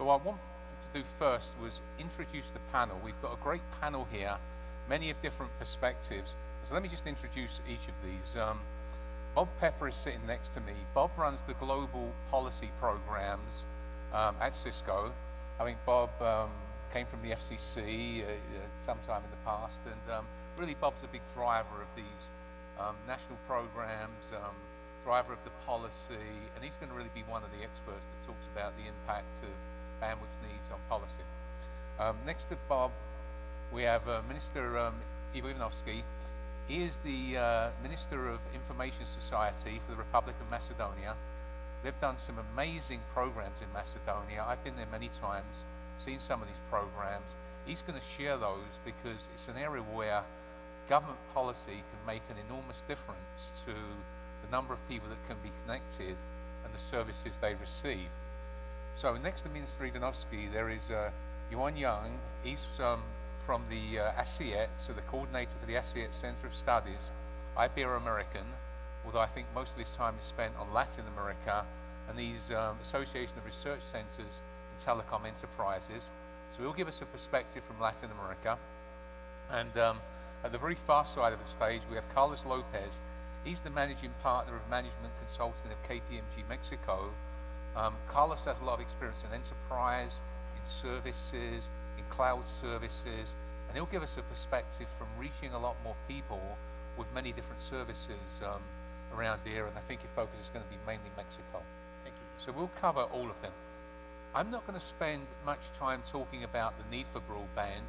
But what I wanted to do first was introduce the panel. We've got a great panel here, many of different perspectives. So let me just introduce each of these. Bob Pepper is sitting next to me. Bob runs the global policy programs at Cisco. I think Bob came from the FCC sometime in the past, and really Bob's a big driver of these national programs, driver of the policy, and he's going to really be one of the experts that talks about the impact of bandwidth needs on policy. Next to Bob, we have Minister Ivanovski. He is the Minister of Information Society for the Republic of Macedonia. They've done some amazing programs in Macedonia. I've been there many times, seen some of these programs. He's going to share those because it's an area where government policy can make an enormous difference to the number of people that can be connected and the services they receive. So next to Minister Ivanovski, there is Juan Jung. He's from the AHCIET, so the coordinator for the AHCIET Center of Studies, Iberoamerican, although I think most of his time is spent on Latin America and these Association of Research Centers in Telecom Enterprises. So he'll give us a perspective from Latin America. And at the very far side of the stage, we have Carlos Lopez. He's the managing partner of management consulting of KPMG Mexico. Carlos has a lot of experience in enterprise, in services, in cloud services, and he'll give us a perspective from reaching a lot more people with many different services around here, and I think your focus is going to be mainly Mexico. Thank you. So we'll cover all of them. I'm not going to spend much time talking about the need for broadband.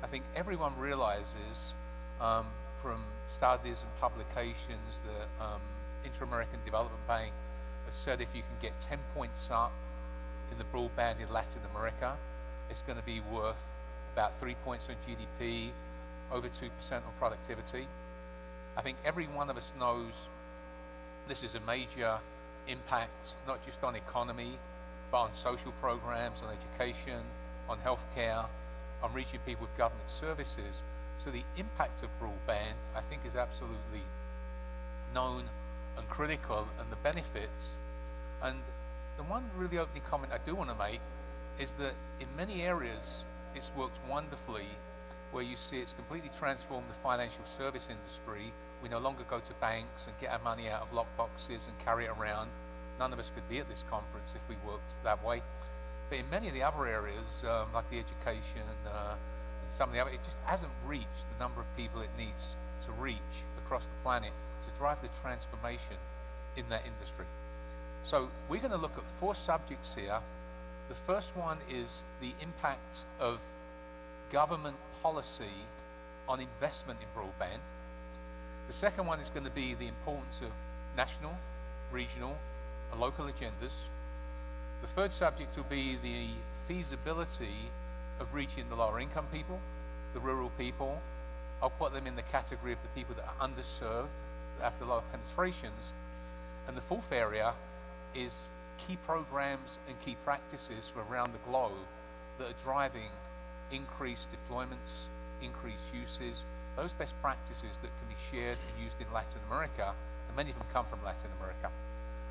I think everyone realizes from studies and publications that Inter-American Development Bank has said if you can get 10 points up in the broadband in Latin America, it's going to be worth about 3 points on GDP, over 2% on productivity. I think every one of us knows this is a major impact, not just on economy, but on social programs, on education, on healthcare, on reaching people with government services. So the impact of broadband, I think, is absolutely known and critical, and the benefits. And the one really opening comment I do want to make is that in many areas, it's worked wonderfully, where you see it's completely transformed the financial service industry. We no longer go to banks and get our money out of lockboxes and carry it around. None of us could be at this conference if we worked that way. But in many of the other areas, like the education and some of the other, it just hasn't reached the number of people it needs to reach across the planet to drive the transformation in that industry. So we're going to look at 4 subjects here. The first one is the impact of government policy on investment in broadband. The second one is going to be the importance of national, regional, and local agendas. The third subject will be the feasibility of reaching the lower income people, the rural people. I'll put them in the category of the people that are underserved, that have the lower penetrations. And the fourth area is key programs and key practices from around the globe that are driving increased deployments, increased uses, those best practices that can be shared and used in Latin America, and many of them come from Latin America.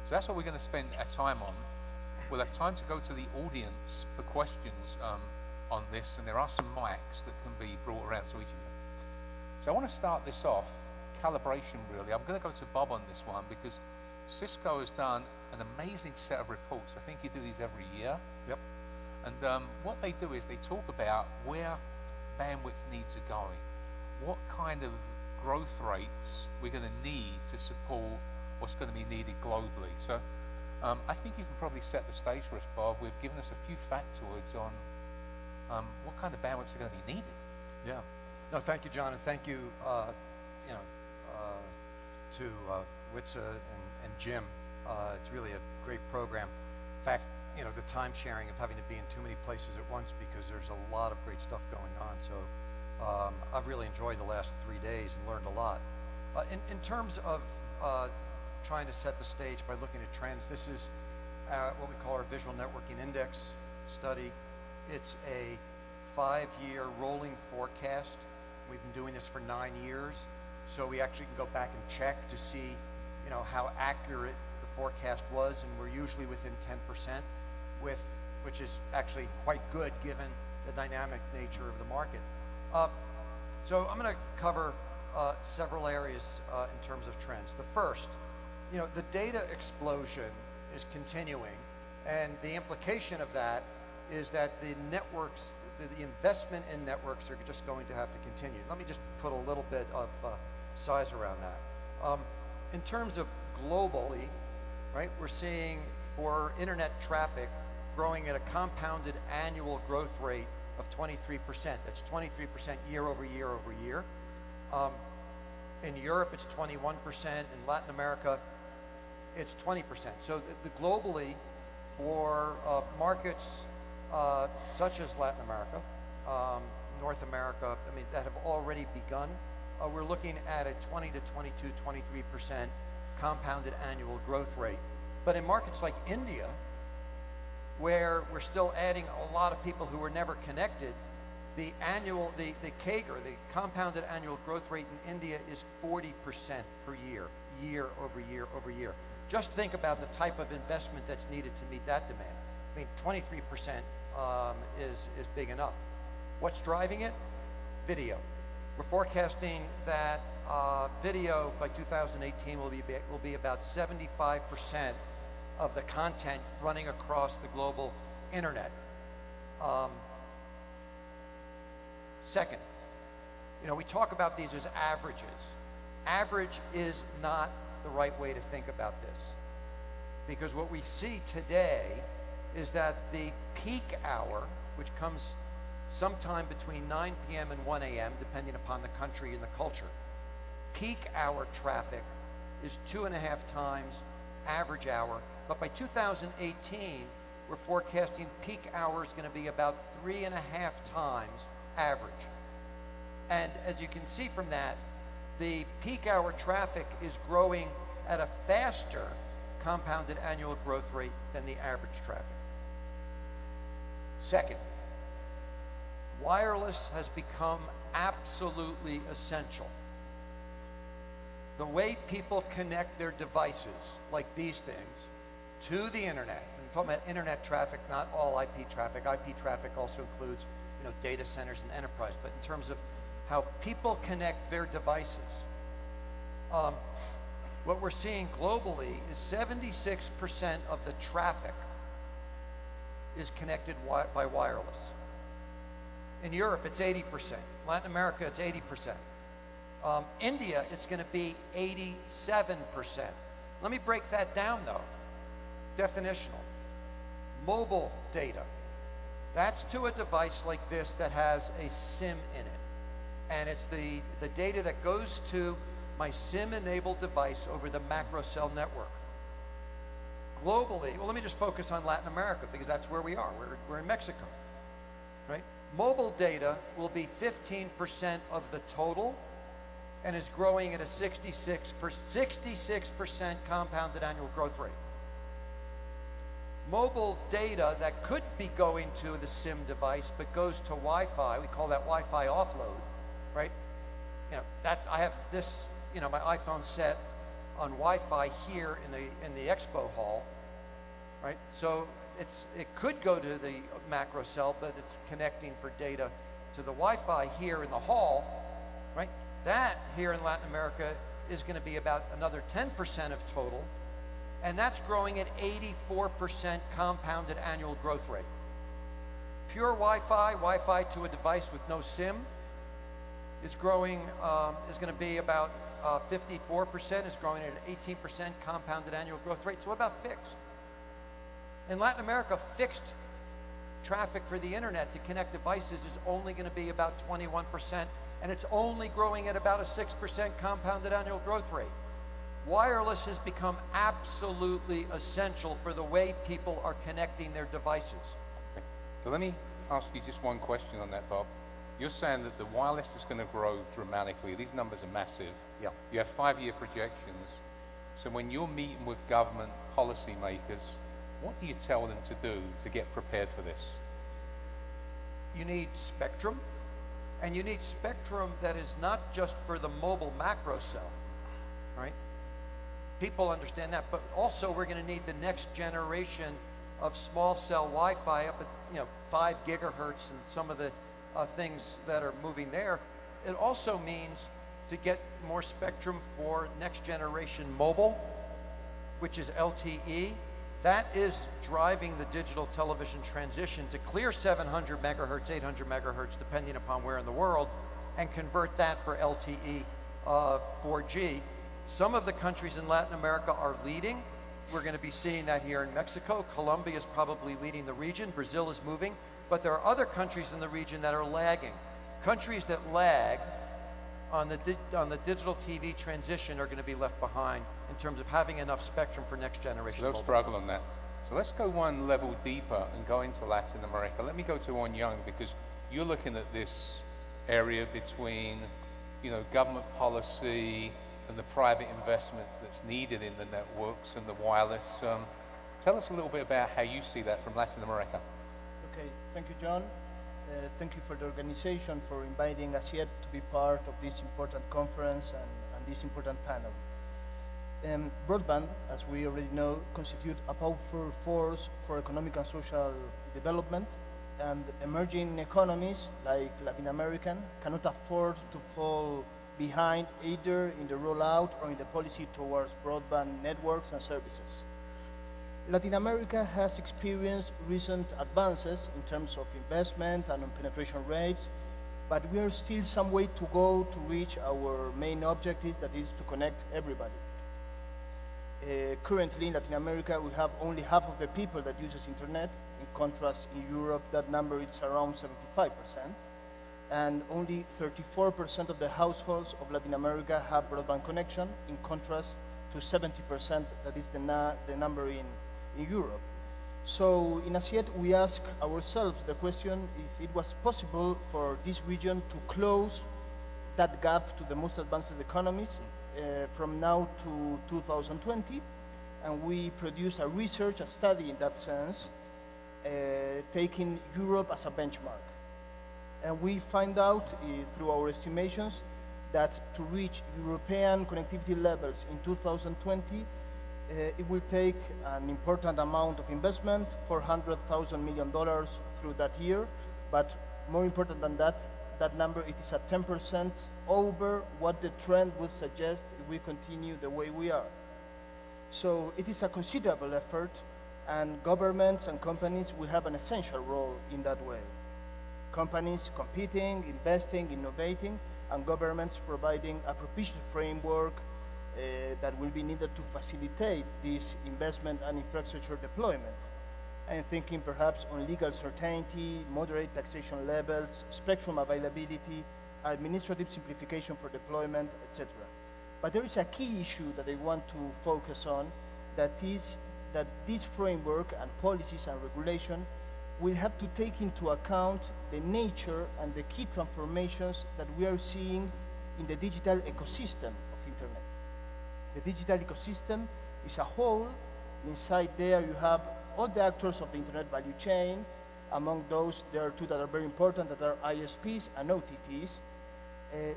So that's what we're going to spend our time on. We'll have time to go to the audience for questions on this, and there are some mics that can be brought around to each of you. So I want to start this off, calibration really. I'm going to go to Bob on this one because Cisco has done an amazing set of reports. I think you do these every year. Yep. And what they do is they talk about where bandwidth needs are going, what kind of growth rates we're going to need to support what's going to be needed globally. So I think you can probably set the stage for us, Bob. We've given us a few factoids on what kind of bandwidths are going to be needed. Yeah. No, thank you, John, and thank you, to Witsa and Jim. It's really a great program. In fact, the time sharing of having to be in too many places at once because there's a lot of great stuff going on. So I've really enjoyed the last 3 days and learned a lot. In terms of trying to set the stage by looking at trends, this is what we call our Visual Networking Index study. It's a 5-year rolling forecast. We've been doing this for 9 years, so we actually can go back and check to see, how accurate the forecast was, and we're usually within 10%, with which is actually quite good given the dynamic nature of the market. So I'm going to cover several areas in terms of trends. The first, the data explosion is continuing, and the implication of that is that the networks, the investment in networks are just going to have to continue. Let me just put a little bit of size around that. In terms of globally, right, we're seeing for internet traffic growing at a compounded annual growth rate of 23%. That's 23% year over year over year. In Europe, it's 21%. In Latin America, it's 20%. So globally, for markets such as Latin America, North America, that have already begun, we're looking at a 20 to 22, 23% compounded annual growth rate. But in markets like India, where we're still adding a lot of people who were never connected, the CAGR, the compounded annual growth rate in India is 40% per year, year over year over year. Just think about the type of investment that's needed to meet that demand. 23% is big enough. What's driving it? Video. We're forecasting that video by 2018 will be about 75% of the content running across the global internet. Second, we talk about these as averages. Average is not the right way to think about this, because what we see today is that the peak hour, which comes sometime between 9 p.m. and 1 a.m., depending upon the country and the culture, peak hour traffic is 2.5 times average hour. But by 2018, we're forecasting peak hour is going to be about 3.5 times average. And as you can see from that, the peak hour traffic is growing at a faster compounded annual growth rate than the average traffic. Second, wireless has become absolutely essential. The way people connect their devices, like these things, to the internet. I'm talking about internet traffic, not all IP traffic. IP traffic also includes, data centers and enterprise. But in terms of how people connect their devices, what we're seeing globally is 76% of the traffic is connected by wireless. In Europe, it's 80%. Latin America, it's 80%. India, it's going to be 87%. Let me break that down, though. Definitional. Mobile data. That's to a device like this that has a SIM in it. And it's the data that goes to my SIM-enabled device over the macro cell network. Globally, well, let me just focus on Latin America, because that's where we are. We're in Mexico, right? Mobile data will be 15% of the total and is growing at a 66% compounded annual growth rate. Mobile data that could be going to the SIM device but goes to Wi-Fi, we call that Wi-Fi offload, right? I have this, my iPhone set on Wi-Fi here in the expo hall, right? So it could go to the macro cell, but it's connecting for data to the Wi-Fi here in the hall, right? That here in Latin America is going to be about another 10% of total, and that's growing at 84% compounded annual growth rate. Pure Wi-Fi to a device with no SIM is growing, is going to be about 54%, is growing at an 18% compounded annual growth rate, so what about fixed? In Latin America, fixed traffic for the internet to connect devices is only going to be about 21%, and it's only growing at about a 6% compounded annual growth rate. Wireless has become absolutely essential for the way people are connecting their devices. Okay. So let me ask you just one question on that, Bob. You're saying that the wireless is going to grow dramatically. These numbers are massive. Yeah. You have 5-year projections. So when you're meeting with government policymakers, what do you tell them to do to get prepared for this? You need spectrum, and you need spectrum that is not just for the mobile macro cell, right? People understand that, but also we're going to need the next generation of small cell Wi-Fi up at 5 gigahertz and some of the things that are moving there. It also means to get more spectrum for next generation mobile, which is LTE. That is driving the digital television transition to clear 700 megahertz, 800 megahertz, depending upon where in the world, and convert that for LTE 4G. Some of the countries in Latin America are leading. We're going to be seeing that here in Mexico. Colombia is probably leading the region. Brazil is moving. But there are other countries in the region that are lagging. Countries that lag on the digital TV transition are going to be left behind in terms of having enough spectrum for next generation. They'll struggle on that. So let's go one level deeper and go into Latin America. Let me go to Juan Jung, because you're looking at this area between, government policy and the private investment that's needed in the networks and the wireless. Tell us a little bit about how you see that from Latin America. Okay, thank you, John. Thank you for the organization for inviting AHCIET to be part of this important conference and this important panel. Broadband, as we already know, constitutes a powerful force for economic and social development, and emerging economies like Latin American cannot afford to fall behind either in the rollout or in the policy towards broadband networks and services. Latin America has experienced recent advances in terms of investment and on penetration rates, but we are still some way to go to reach our main objective, that is to connect everybody. Currently in Latin America, we have only half of the people that uses internet. In contrast, in Europe, that number is around 75%. And only 34% of the households of Latin America have broadband connection, in contrast to 70%, that is the number in Europe. So in AHCIET, we ask ourselves the question if it was possible for this region to close that gap to the most advanced economies from now to 2020. And we produce a study in that sense, taking Europe as a benchmark. And we find out through our estimations that to reach European connectivity levels in 2020, it will take an important amount of investment, $400,000 million through that year. But more important than that, that number, it is at 10% over what the trend would suggest if we continue the way we are. So it is a considerable effort, and governments and companies will have an essential role in that way. Companies competing, investing, innovating, and governments providing a propitious framework that will be needed to facilitate this investment and infrastructure deployment. I'm thinking perhaps on legal certainty, moderate taxation levels, spectrum availability, administrative simplification for deployment, etc. But there is a key issue that I want to focus on, that is that this framework and policies and regulation will have to take into account the nature and the key transformations that we are seeing in the digital ecosystem of Internet. The digital ecosystem is a whole. Inside there you have all the actors of the Internet value chain. Among those, there are two that are very important, that are ISPs and OTTs.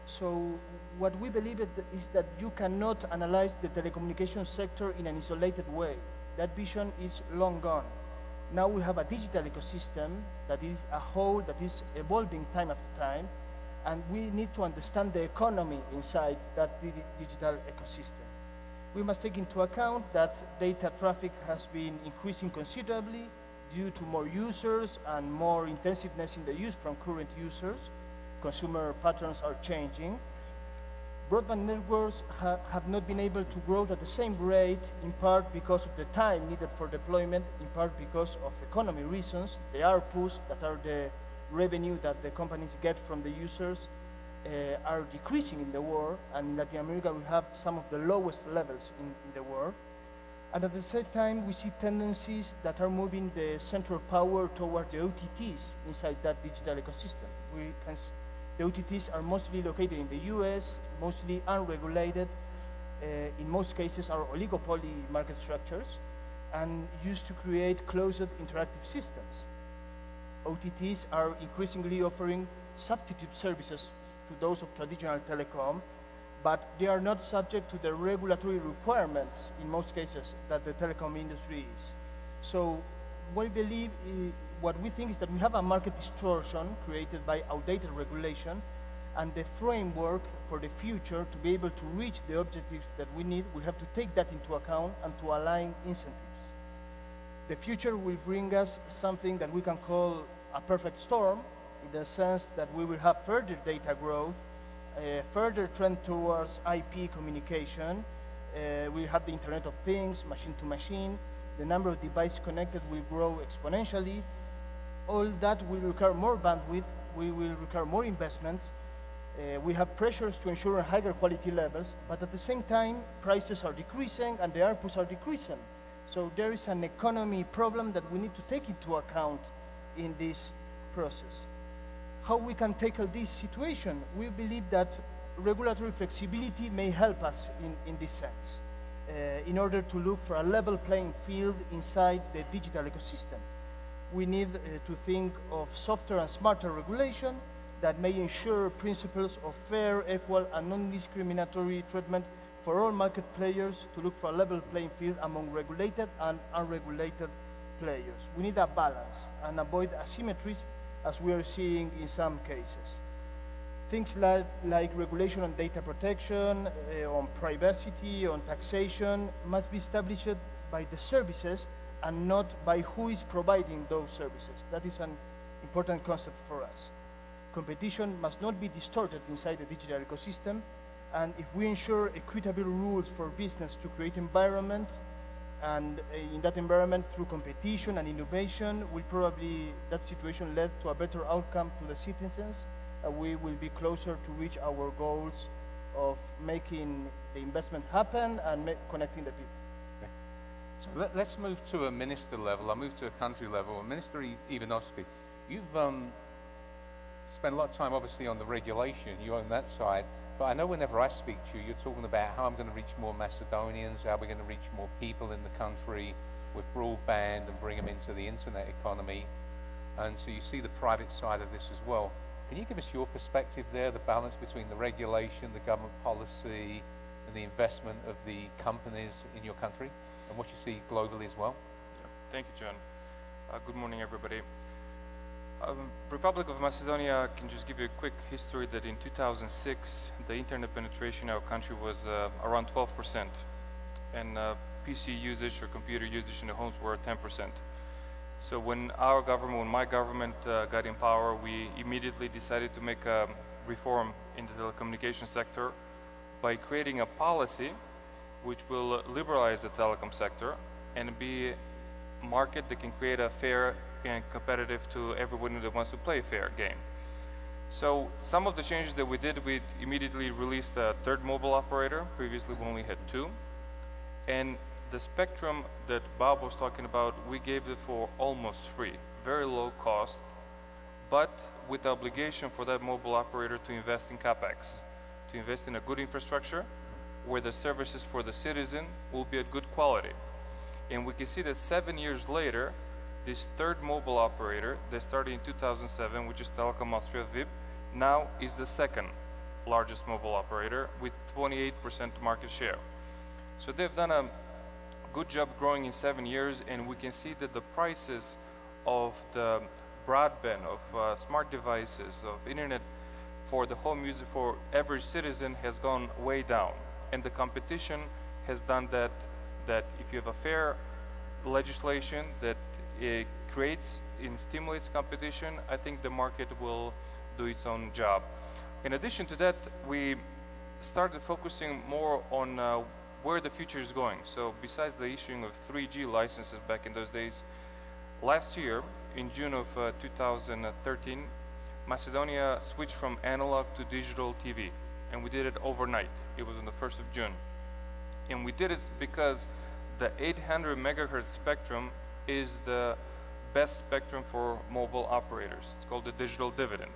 So what we believe is that you cannot analyze the telecommunications sector in an isolated way. That vision is long gone. Now we have a digital ecosystem that is a whole that is evolving time after time, and we need to understand the economy inside that digital ecosystem. We must take into account that data traffic has been increasing considerably due to more users and more intensiveness in the use from current users. Consumer patterns are changing. Broadband networks have not been able to grow at the same rate, in part because of the time needed for deployment, in part because of economy reasons. The ARPUs, that are the revenue that the companies get from the users, are decreasing in the world, and in Latin America we have some of the lowest levels in the world. And at the same time, we see tendencies that are moving the central power toward the OTTs inside that digital ecosystem. The OTTs are mostly located in the US, mostly unregulated, in most cases are oligopoly market structures, and used to create closed interactive systems. OTTs are increasingly offering substitute services to those of traditional telecom, but they are not subject to the regulatory requirements, in most cases, that the telecom industry is. So we believe, what we think is that we have a market distortion created by outdated regulation, and the framework for the future to be able to reach the objectives that we need, we have to take that into account and to align incentives. The future will bring us something that we can call a perfect storm, in the sense that we will have further data growth, further trend towards IP communication, we have the Internet of Things, machine to machine, the number of devices connected will grow exponentially. All that will require more bandwidth, we will require more investments. We have pressures to ensure higher quality levels, but at the same time, prices are decreasing and the ARPUs are decreasing. So there is an economy problem that we need to take into account in this process. How we can tackle this situation? We believe that regulatory flexibility may help us in this sense, in order to look for a level playing field inside the digital ecosystem. We need to think of softer and smarter regulation that may ensure principles of fair, equal, and non-discriminatory treatment for all market players, to look for a level playing field among regulated and unregulated players. We need a balance and avoid asymmetries as we are seeing in some cases. Things like regulation on data protection, on privacy, on taxation, must be established by the services and not by who is providing those services. That is an important concept for us. Competition must not be distorted inside the digital ecosystem, and if we ensure equitable rules for business to create environment, and in that environment, through competition and innovation, that situation led to a better outcome to the citizens, we will be closer to reach our goals of making the investment happen and connecting the people. Okay. So let's move to a minister level. I'll move to a country level. Minister Ivanovski, you've spent a lot of time, obviously, on the regulation. You own that side. But I know whenever I speak to you, you're talking about how I'm going to reach more Macedonians, how we're going to reach more people in the country with broadband and bring them into the internet economy. And so you see the private side of this as well. Can you give us your perspective there, the balance between the regulation, the government policy, and the investment of the companies in your country, and what you see globally as well? Yeah. Thank you, John. Good morning, everybody. Republic of Macedonia, I can just give you a quick history that in 2006, the internet penetration in our country was around 12%, and PC usage or computer usage in the homes were 10%. So when my government got in power, we immediately decided to make a reform in the telecommunication sector by creating a policy which will liberalize the telecom sector and be a market that can create a fair and competitive to everyone that wants to play a fair game. So some of the changes that we did, we immediately released a third mobile operator. Previously we only had two. And the spectrum that Bob was talking about, we gave it for almost free, very low cost, but with the obligation for that mobile operator to invest in CapEx, to invest in a good infrastructure where the services for the citizen will be at good quality. And we can see that 7 years later, this third mobile operator that started in 2007, which is Telecom Austria VIP, now is the second largest mobile operator with 28% market share. So they've done a good job growing in 7 years, and we can see that the prices of the broadband, of smart devices, of internet for the home user, for every citizen, has gone way down. And the competition has done that if you have a fair legislation that it creates and stimulates competition, I think the market will do its own job. In addition to that, we started focusing more on where the future is going. So besides the issuing of 3G licenses back in those days, last year, in June of 2013, Macedonia switched from analog to digital TV, and we did it overnight. It was on the 1st of June. And we did it because the 800 megahertz spectrum is the best spectrum for mobile operators. It's called the digital dividend.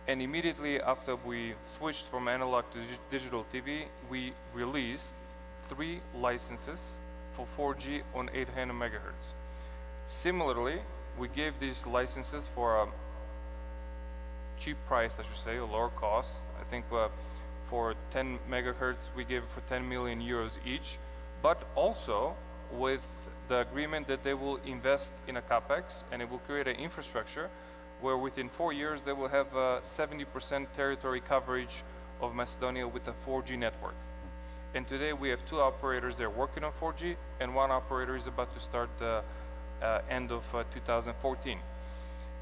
And immediately after we switched from analog to digital TV, we released 3 licenses for 4G on 800 megahertz. Similarly, we gave these licenses for a cheap price, I should say, a lower cost. I think for 10 megahertz, we gave it for 10 million euros each. But also, with the agreement that they will invest in a capex and it will create an infrastructure where within 4 years they will have 70% territory coverage of Macedonia with a 4G network. And today we have 2 operators that are working on 4G and 1 operator is about to start the end of 2014.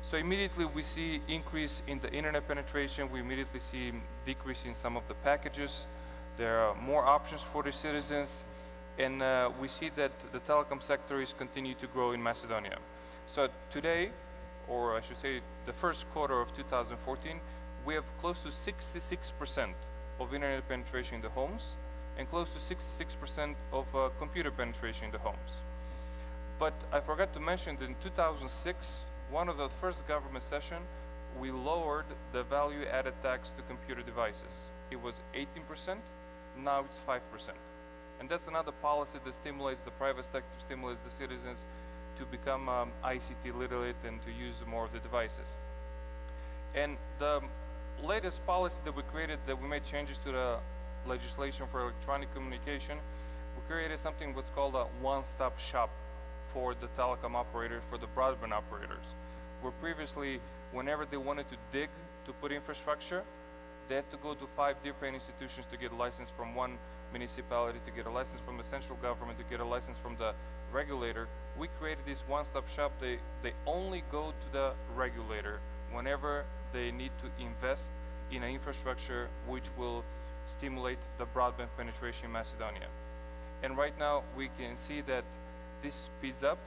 So immediately we see increase in the internet penetration, we immediately see decrease in some of the packages, there are more options for the citizens, and we see that the telecom sector is continuing to grow in Macedonia. So today, or I should say the first quarter of 2014, we have close to 66% of internet penetration in the homes and close to 66% of computer penetration in the homes. But I forgot to mention that in 2006, one of the first government session, we lowered the value-added tax to computer devices. It was 18%, now it's 5%. And that's another policy that stimulates the private sector, stimulates the citizens to become ICT literate and to use more of the devices. And the latest policy that we created, that we made changes to the legislation for electronic communication, we created something what's called a one-stop shop for the telecom operators, for the broadband operators. Where previously, whenever they wanted to dig to put infrastructure, they had to go to 5 different institutions to get a license from one municipality, to get a license from the central government, to get a license from the regulator. We created this one-stop shop. They only go to the regulator whenever they need to invest in an infrastructure which will stimulate the broadband penetration in Macedonia. And right now we can see that this speeds up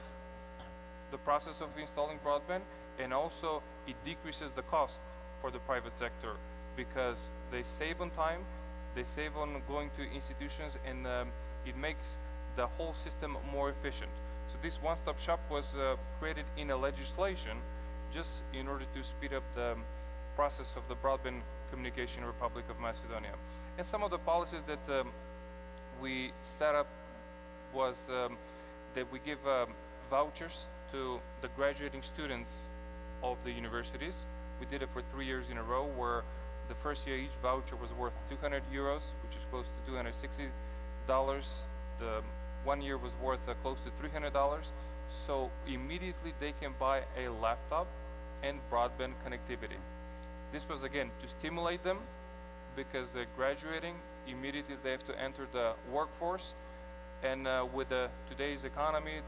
the process of installing broadband, and also it decreases the cost for the private sector because they save on time, they save on going to institutions, and it makes the whole system more efficient. So this one-stop shop was created in a legislation just in order to speed up the process of the broadband communication in Republic of Macedonia. And some of the policies that we set up was that we give vouchers to the graduating students of the universities. We did it for 3 years in a row, where the first year each voucher was worth 200 euros, which is close to $260. The 1 year was worth close to $300. So immediately they can buy a laptop and broadband connectivity. This was again to stimulate them, because they're graduating, immediately they have to enter the workforce, and with today's economy,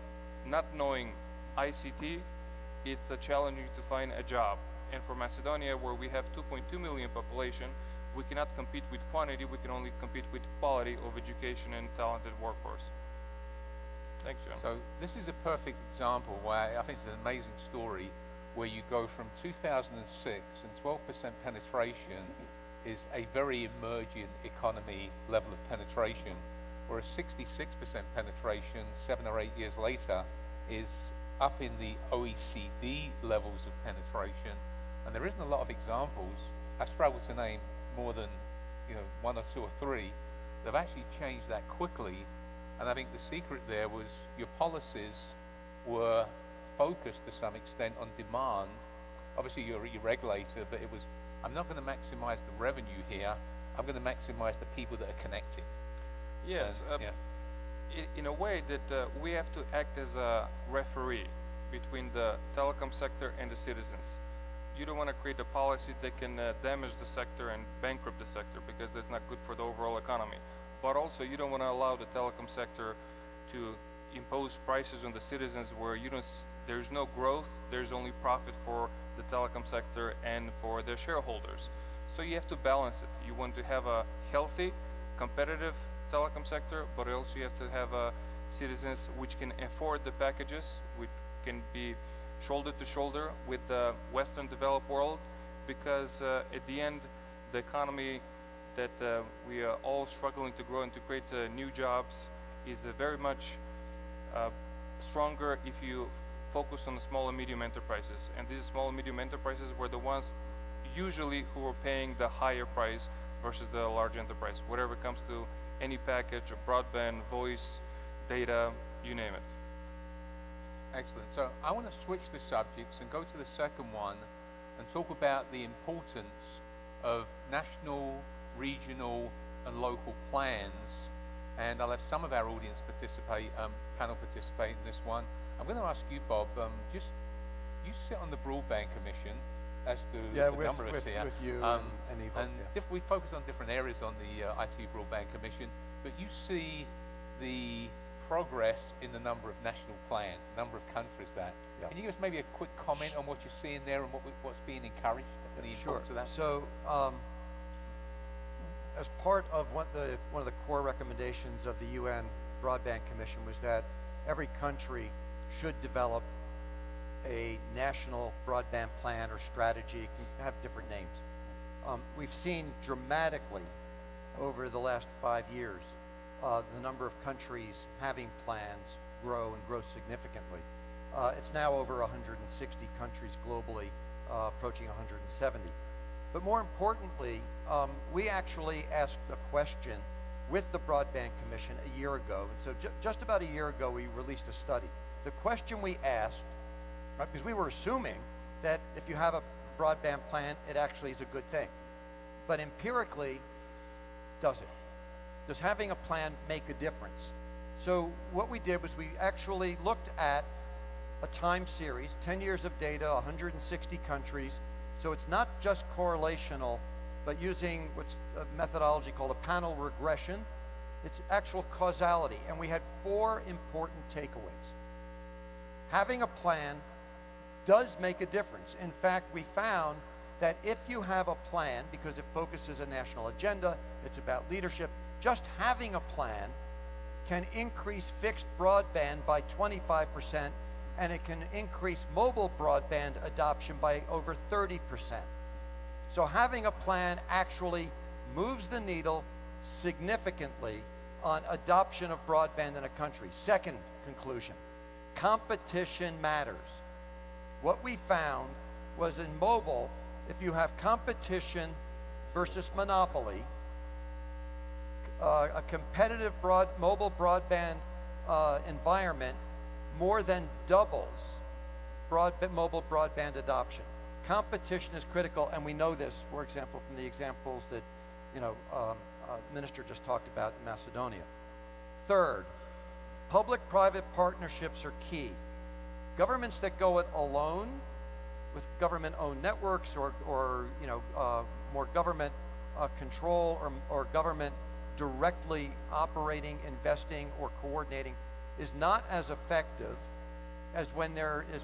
not knowing ICT, it's challenging to find a job. And for Macedonia, where we have 2.2 million population, we cannot compete with quantity, we can only compete with quality of education and talented workforce. Thanks, John. So this is a perfect example where I think it's an amazing story, where you go from 2006 and 12% penetration is a very emerging economy level of penetration, whereas 66% penetration 7 or 8 years later is up in the OECD levels of penetration. And there isn't a lot of examples. I struggle to name more than 1 or 2 or 3 that have actually changed that quickly. And I think the secret there was your policies were focused to some extent on demand. Obviously you're a regulator, but it was, I'm not going to maximize the revenue here, I'm going to maximize the people that are connected. Yes, in a way that we have to act as a referee between the telecom sector and the citizens. You don't want to create a policy that can damage the sector and bankrupt the sector, because that's not good for the overall economy. But also you don't want to allow the telecom sector to impose prices on the citizens where there's no growth, there's only profit for the telecom sector and for their shareholders. So you have to balance it. You want to have a healthy, competitive telecom sector, but also you have to have citizens which can afford the packages, which can be shoulder to shoulder with the Western developed world, because at the end, the economy that we are all struggling to grow and to create new jobs is very much stronger if you focus on the small and medium enterprises. And these small and medium enterprises were the ones usually who were paying the higher price versus the large enterprise, whatever it comes to any package of broadband, voice, data, you name it. Excellent. So I want to switch the subjects and go to the second one and talk about the importance of national, regional and local plans and I'll have some of our audience participate, panel participate in this one. I'm going to ask you, Bob, you sit on the Broadband Commission, as do a number of us here. With you and Eva. And we focus on different areas on the IT Broadband Commission, but you see the progress in the number of national plans, the number of countries that. Can you give us maybe a quick comment on what you're seeing there and what's being encouraged? Sure. To that? So, as part of one of the core recommendations of the UN Broadband Commission was that every country should develop a national broadband plan or strategy. It can have different names. We've seen dramatically over the last 5 years the number of countries having plans grow and grow significantly. It's now over 160 countries globally, approaching 170. But more importantly, we actually asked a question with the Broadband Commission a year ago. And so just about a year ago, we released a study. The question we asked, because we were assuming that if you have a broadband plan, it actually is a good thing. But empirically, does it? Does having a plan make a difference? So what we did was we actually looked at a time series, 10 years of data, 160 countries. So it's not just correlational, but using what's a methodology called a panel regression. It's actual causality. And we had 4 important takeaways. Having a plan does make a difference. In fact, we found that if you have a plan, because it focuses a national agenda, it's about leadership, just having a plan can increase fixed broadband by 25%, and it can increase mobile broadband adoption by over 30%. So having a plan actually moves the needle significantly on adoption of broadband in a country. Second conclusion, competition matters. What we found was in mobile, if you have competition versus monopoly, a competitive mobile broadband environment more than doubles mobile broadband adoption. Competition is critical, and we know this, for example, from the examples that the minister just talked about in Macedonia. Third, public-private partnerships are key. Governments that go it alone with government-owned networks or more government control or government directly operating, investing, or coordinating is not as effective as when there is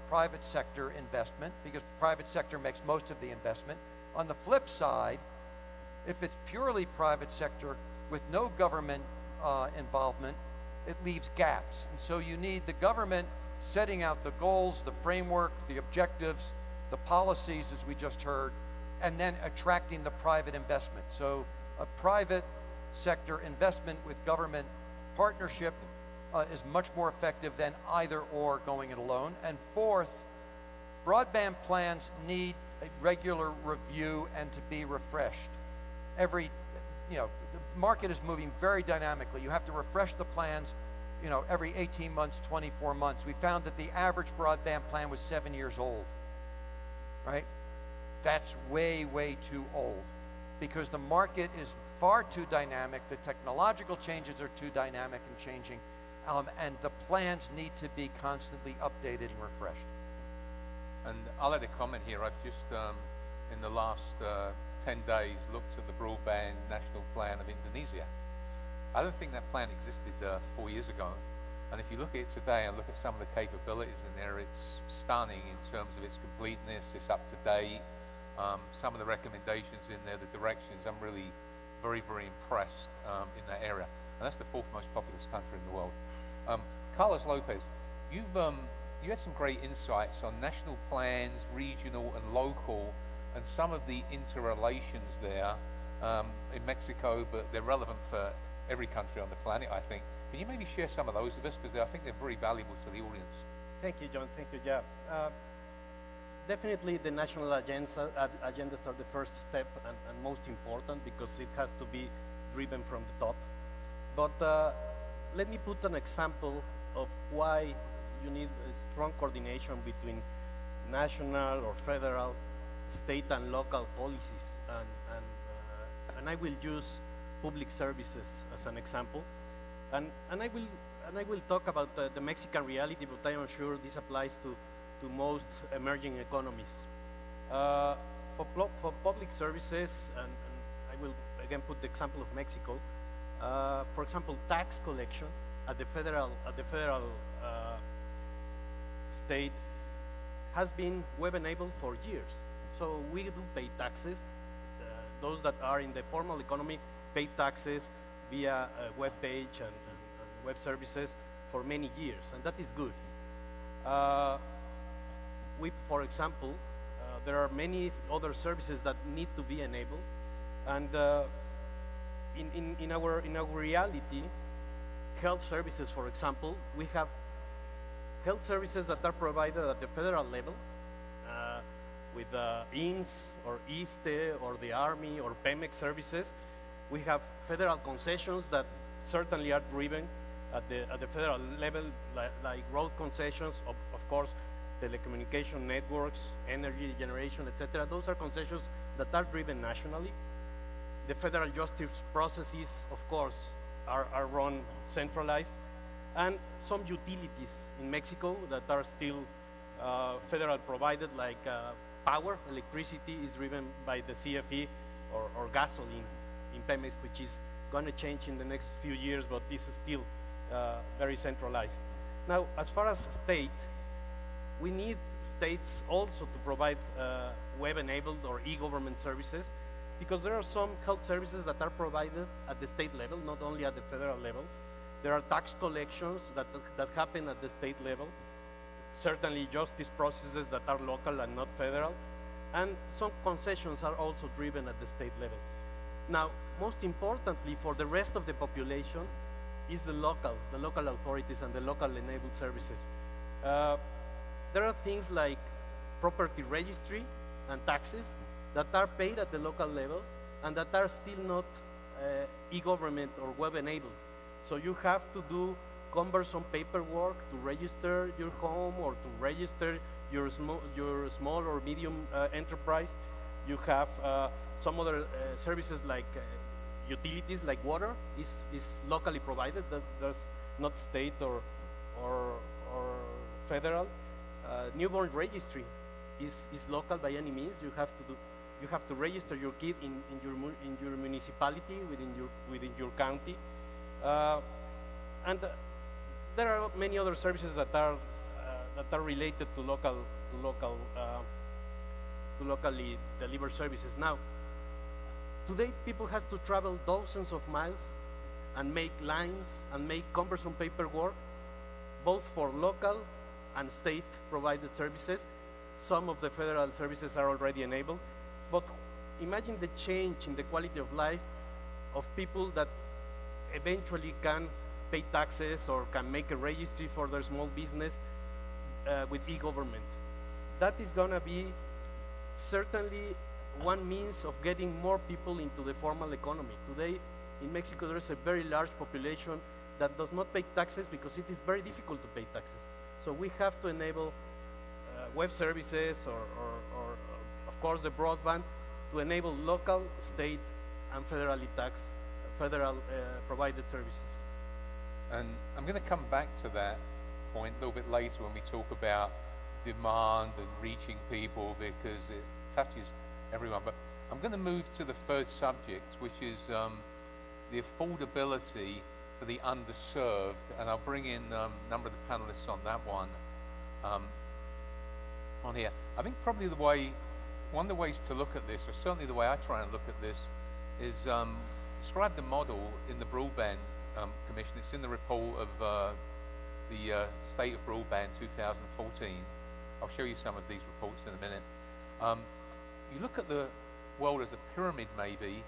private sector investment, because private sector makes most of the investment. On the flip side, if it's purely private sector with no government involvement, it leaves gaps. And so you need the government setting out the goals, the framework, the objectives, the policies, as we just heard, and then attracting the private investment. So a private sector investment with government partnership is much more effective than either or going it alone. And fourth, broadband plans need a regular review and to be refreshed. The market is moving very dynamically. You have to refresh the plans, every 18 months, 24 months. We found that the average broadband plan was 7 years old, right? That's way, way too old, because the market is far too dynamic, the technological changes are too dynamic and changing, and the plans need to be constantly updated and refreshed. And I'll add a comment here. I've just, in the last 10 days, looked at the Broadband National Plan of Indonesia. I don't think that plan existed 4 years ago. And if you look at it today and look at some of the capabilities in there, it's stunning in terms of its completeness, it's up to date. Some of the recommendations in there, the directions, I'm really very, very impressed in that area. And that's the 4th most populous country in the world. Carlos Lopez, you had some great insights on national plans, regional and local, and some of the interrelations there in Mexico, but they're relevant for every country on the planet, I think. Can you maybe share some of those with us? Because I think they're very valuable to the audience. Thank you, John. Thank you, yeah. Definitely the national agendas are the first step and most important, because it has to be driven from the top. But let me put an example of why you need a strong coordination between national or federal, state and local policies. And I will use public services as an example, and I will talk about the Mexican reality, but I am sure this applies to most emerging economies. For public services, and I will again put the example of Mexico. For example, tax collection at the federal state has been web-enabled for years. So we do pay taxes. Those that are in the formal economy pay taxes via a web page and web services for many years, and that is good. For example, there are many other services that need to be enabled, and in our reality, health services, for example, we have health services that are provided at the federal level with INS or ISTE or the Army or Pemex services. We have federal concessions that certainly are driven at the federal level, like road concessions, of course, telecommunication networks, energy generation, etc. Those are concessions that are driven nationally. The federal justice processes, of course, are run centralized, and some utilities in Mexico that are still federal provided, like power, electricity is driven by the CFE or gasoline in Pemex, which is going to change in the next few years, but this is still very centralized. Now, as far as state, we need states also to provide web-enabled or e-government services, because there are some health services that are provided at the state level, not only at the federal level. There are tax collections that happen at the state level, certainly justice processes that are local and not federal, and some concessions are also driven at the state level. Now, most importantly for the rest of the population is the local authorities and the local enabled services. There are things like property registry and taxes that are paid at the local level and that are still not e-government or web-enabled. So you have to do cumbersome paperwork to register your home or to register your small or medium enterprise. You have some other services like utilities, like water is locally provided. That's not state or federal. Newborn registry is local by any means. You have to register your kid in your municipality, within your county, and there are many other services that are related to locally delivered services. Now, today people have to travel dozens of miles and make lines and make cumbersome paperwork, both for local and state provided services. Some of the federal services are already enabled, but imagine the change in the quality of life of people that eventually can pay taxes or can make a registry for their small business with e-government. That is going to be certainly one means of getting more people into the formal economy. Today in Mexico there is a very large population that does not pay taxes because it is very difficult to pay taxes. So we have to enable web services or of course the broadband to enable local, state and federal provided services. And I'm going to come back to that point a little bit later when we talk about demand and reaching people, because it touches everyone. But I'm going to move to the third subject, which is the affordability for the underserved, and I'll bring in a number of the panelists on that one on here. I think probably one of the ways to look at this, or certainly the way I try and look at this, is describe the model in the Broadband Commission. It's in the report of the State of Broadband 2014. I'll show you some of these reports in a minute. You look at the world as a pyramid maybe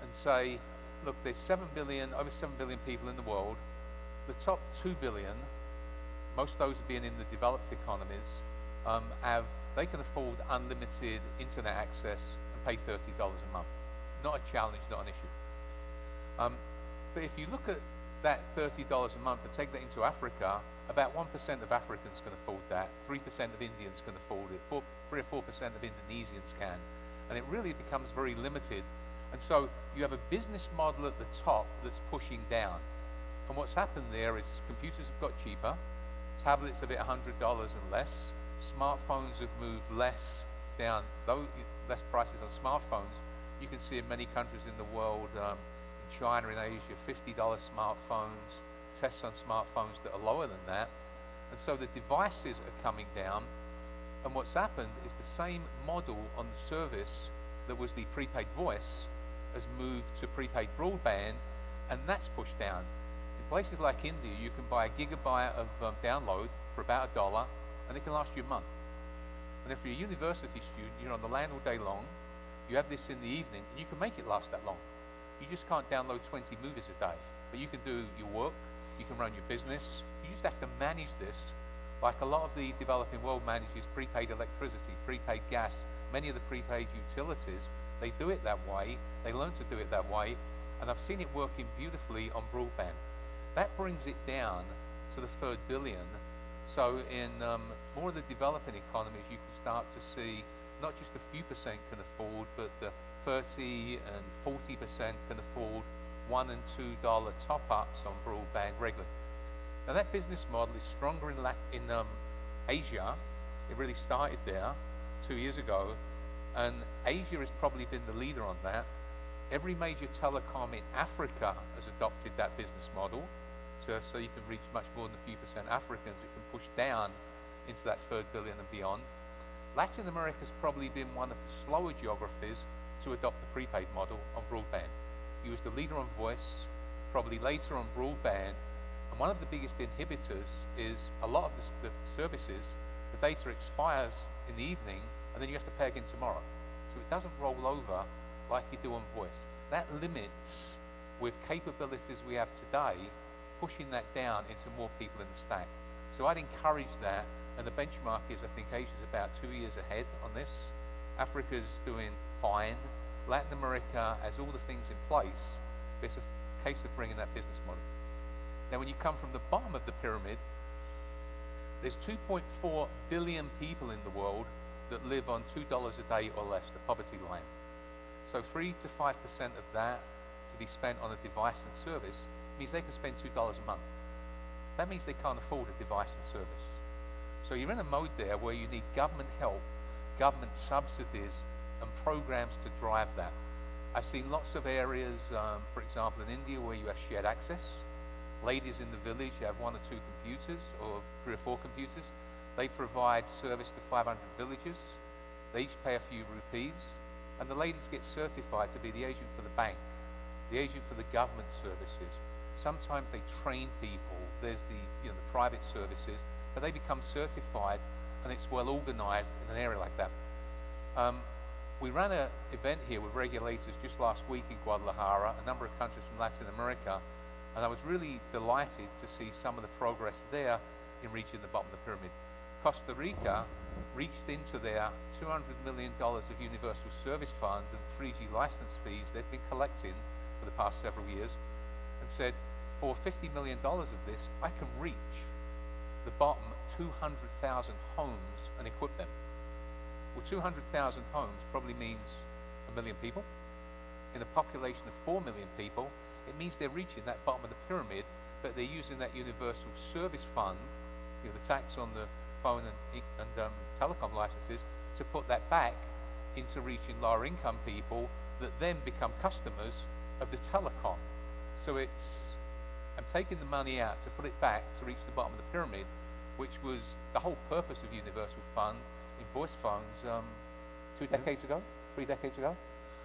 and say, look, there's over 7 billion people in the world. The top 2 billion, most of those being in the developed economies, they can afford unlimited internet access and pay $30 a month. Not a challenge, not an issue. But if you look at that $30 a month and take that into Africa, about 1% of Africans can afford that, 3% of Indians can afford it, 3 or 4% of Indonesians can, and it really becomes very limited. And so you have a business model at the top that's pushing down. And what's happened there is computers have got cheaper, tablets have hit $100 and less, smartphones have moved less down, though less prices on smartphones. You can see in many countries in the world, in China, in Asia, $50 smartphones, tests on smartphones that are lower than that. And so the devices are coming down. And what's happened is the same model on the service that was the prepaid voice has moved to prepaid broadband, and that's pushed down. In places like India, you can buy a gigabyte of download for about $1, and it can last you a month. And if you're a university student, you're on the LAN all day long, you have this in the evening, and you can make it last that long. You just can't download 20 movies a day, but you can do your work, you can run your business. You just have to manage this like a lot of the developing world manages prepaid electricity, prepaid gas, many of the prepaid utilities. They do it that way, they learn to do it that way, and I've seen it working beautifully on broadband. That brings it down to the third billion. So in more of the developing economies, you can start to see not just a few percent can afford, but the 30 and 40% can afford $1 and $2 top-ups on broadband regularly. Now that business model is stronger in Asia. It really started there 2 years ago, and Asia has probably been the leader on that. Every major telecom in Africa has adopted that business model, so you can reach much more than a few percent Africans. It can push down into that third billion and beyond. Latin America has probably been one of the slower geographies to adopt the prepaid model on broadband. It was the leader on voice, probably later on broadband, and one of the biggest inhibitors is a lot of the services, the data expires in the evening, and then you have to pay again tomorrow. So it doesn't roll over like you do on voice. That limits, with capabilities we have today, pushing that down into more people in the stack. So I'd encourage that, and the benchmark is, I think Asia's about 2 years ahead on this. Africa's doing fine. Latin America has all the things in place. It's a case of bringing that business model. Now, when you come from the bottom of the pyramid, there's 2.4 billion people in the world that live on $2 a day or less, the poverty line. So 3 to 5% of that to be spent on a device and service means they can spend $2 a month. That means they can't afford a device and service. So you're in a mode there where you need government help, government subsidies, and programs to drive that. I've seen lots of areas, for example, in India, where you have shared access. Ladies in the village have 1 or 2 computers, or 3 or 4 computers. They provide service to 500 villages. They each pay a few rupees, and the ladies get certified to be the agent for the bank, the agent for the government services. Sometimes they train people. There's the private services, but they become certified, and it's well organized in an area like that. We ran an event here with regulators just last week in Guadalajara, a number of countries from Latin America, and I was really delighted to see some of the progress there in reaching the bottom of the pyramid. Costa Rica reached into their $200 million of Universal Service Fund and 3G license fees they'd been collecting for the past several years, and said, for $50 million of this, I can reach the bottom 200,000 homes and equip them. Well, 200,000 homes probably means 1 million people. In a population of 4 million people, it means they're reaching that bottom of the pyramid, but they're using that Universal Service Fund, the tax on the phone and telecom licenses, to put that back into reaching lower income people that then become customers of the telecom. So I'm taking the money out to put it back to reach the bottom of the pyramid, which was the whole purpose of Universal Fund in voice phones 2 decades ago, 3 decades ago.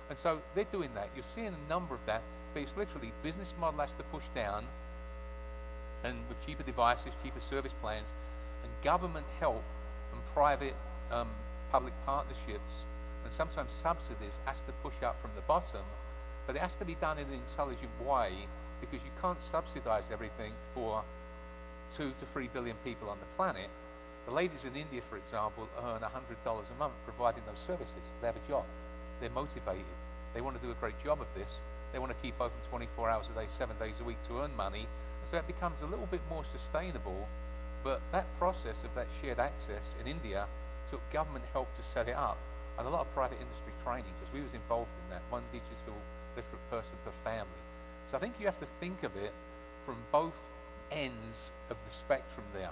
And so they're doing that. You're seeing a number of that, but it's literally business model has to push down, and with cheaper devices, cheaper service plans, and government help and private public partnerships, and sometimes subsidies has to push up from the bottom, but it has to be done in an intelligent way, because you can't subsidize everything for 2 to 3 billion people on the planet. The ladies in India, for example, earn $100 a month providing those services. They have a job. They're motivated. They want to do a great job of this. They want to keep open 24 hours a day, 7 days a week to earn money. And so it becomes a little bit more sustainable. But that process of that shared access in India took government help to set it up, and a lot of private industry training, because we was involved in that. One Digital literate person per family. So I think you have to think of it from both ends of the spectrum there.